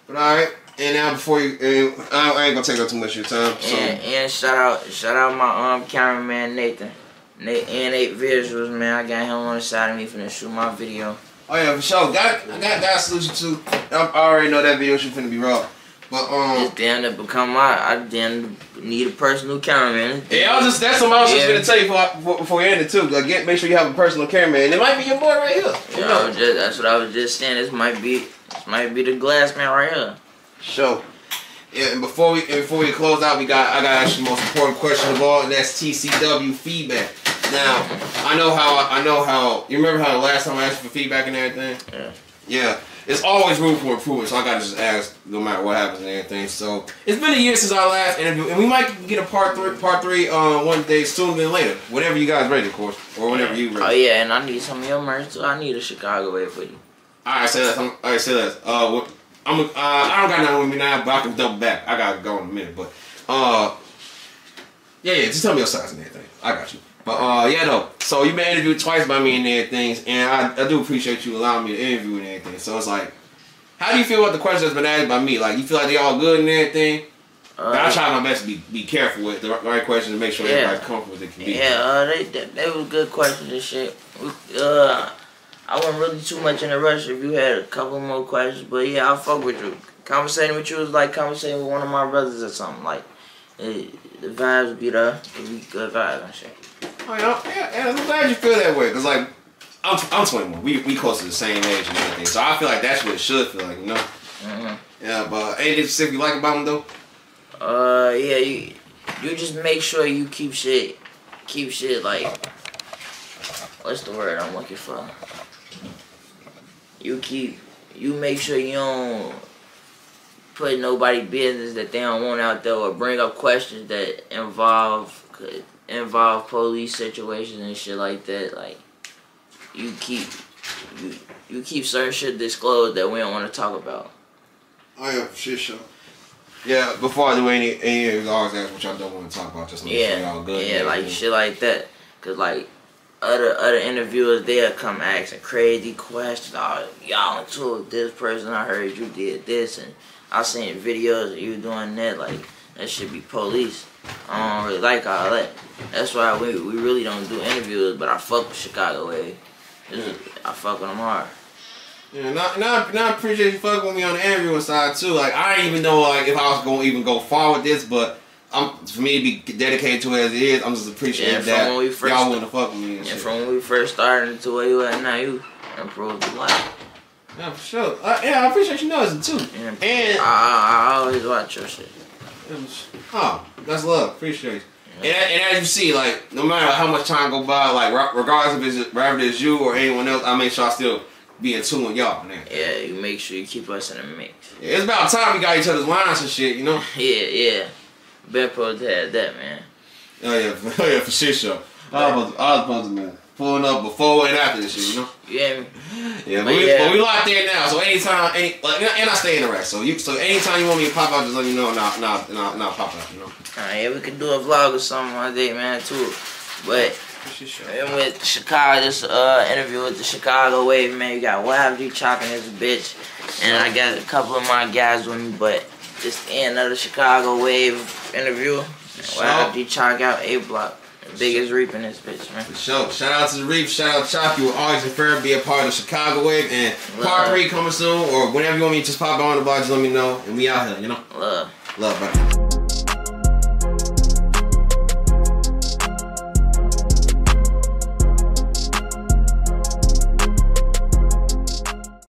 B: But alright, and now before you, I ain't gonna take up too much of your time. So.
C: And shout out my cameraman Nathan. N8 Visuals, man. I got him on the side of me finna shoot my video.
B: Oh yeah, for sure. I got salute you too. I already know that video shoot finna be raw. But
C: it's damn to become I damn need a personal cameraman.
B: Yeah, that's something I was just gonna tell you before we end it too. Like, make sure you have a personal cameraman. And it might be your boy right here.
C: Yeah, that's what I was just saying. This might be the glass man right here.
B: Sure. Yeah, and before we close out, I got actually the most important question of all, and that's TCW feedback. Now, I know how you remember how the last time I asked you for feedback and everything?
C: Yeah.
B: Yeah. There's always room for improvement, so I gotta just ask no matter what happens and everything. So it's been a year since our last interview, and we might get a part three one day sooner than later. Whenever you guys ready, of course, or whenever you ready.
C: Oh yeah, and I need some of your merch too. I need a Chicago way for you.
B: Alright, say that. I don't got nothing with me now, but I can double back. I gotta go in a minute, but yeah, just tell me your size and everything. I got you. But yeah, though. So you've been interviewed twice by me and everything, and I do appreciate you allowing me to interview and everything. So it's like, how do you feel about the questions that's been asked by me? Like, you feel like they all good and everything? I try my best to be careful with the right questions and make sure everybody's comfortable with it.
C: They were good questions and shit. I wasn't really too much in a rush if you had a couple more questions, but yeah, I'll fuck with you. Conversating with you is like conversating with one of my brothers or something. Like, the vibes be there. It be good vibes and shit.
B: Oh, yeah, I'm glad you feel that way, because, like, I'm 21. We close to the same age and everything, so I feel like that's what it should feel like, you know? Mm-hmm. Yeah, but anything specific you like about him, though?
C: Yeah, you just make sure you keep shit, like, what's the word I'm looking for? You make sure you don't put nobody business that they don't want out there, or bring up questions that involve police situations and shit like that. Like, you keep certain shit disclosed that we don't want to talk about.
B: Oh yeah, for sure. Yeah, before I do any I always ask what y'all don't want to talk about, just to make sure y'all good.
C: Yeah, like shit like that. Cause like other interviewers, they'll come asking crazy questions. Oh, y'all told this person, I heard you did this, and I seen videos of you doing that. Like, that should be police. I don't really like all that. That's why we really don't do interviews, but I fuck with Chicago way. I fuck with them hard.
B: Yeah, and I appreciate you fucking with me on the interviewing side too. Like, I didn't even know like if I was gonna even go far with this, but for me to be dedicated to it as it is, I'm just appreciating that y'all want to fuck with me and shit.
C: From when we first started to where you at now, you improved a lot.
B: Yeah, for sure. Yeah, I appreciate you noticing too.
C: Yeah,
B: and
C: I always watch your shit.
B: Oh, that's love. Appreciate it. Yeah. And as you see, like, no matter how much time go by, like, regardless if it's you or anyone else, I make sure I still be in tune with y'all.
C: Yeah, you make sure you keep us in the mix.
B: Yeah, it's about time we got each other's lines and shit, you know?
C: Yeah. Been supposed to have that, man.
B: Oh yeah, for sure. I was supposed to, man. Pulling up before and after this shit, you know?
C: Yeah.
B: Yeah, but we locked in now. So anytime, and I stay in the rack. So anytime you want me to pop out, just let me know. Nah, pop out, you know.
C: Yeah, we could do a vlog or something one day, man, too. But and with Chicago, this interview with the Chicago Wave, man, you got YFG Chock and this bitch, and I got a couple of my guys with me. But this another Chicago Wave interview. YFG Chock out A Block. Biggest reap in this bitch, man. For sure. Shout out to the Reap. Shout out to Chock. You will always prefer to be a part of the Chicago Wave. And part 3 coming soon, or whenever you want me to just pop on the block, just let me know. And we out here, you know? Love, brother.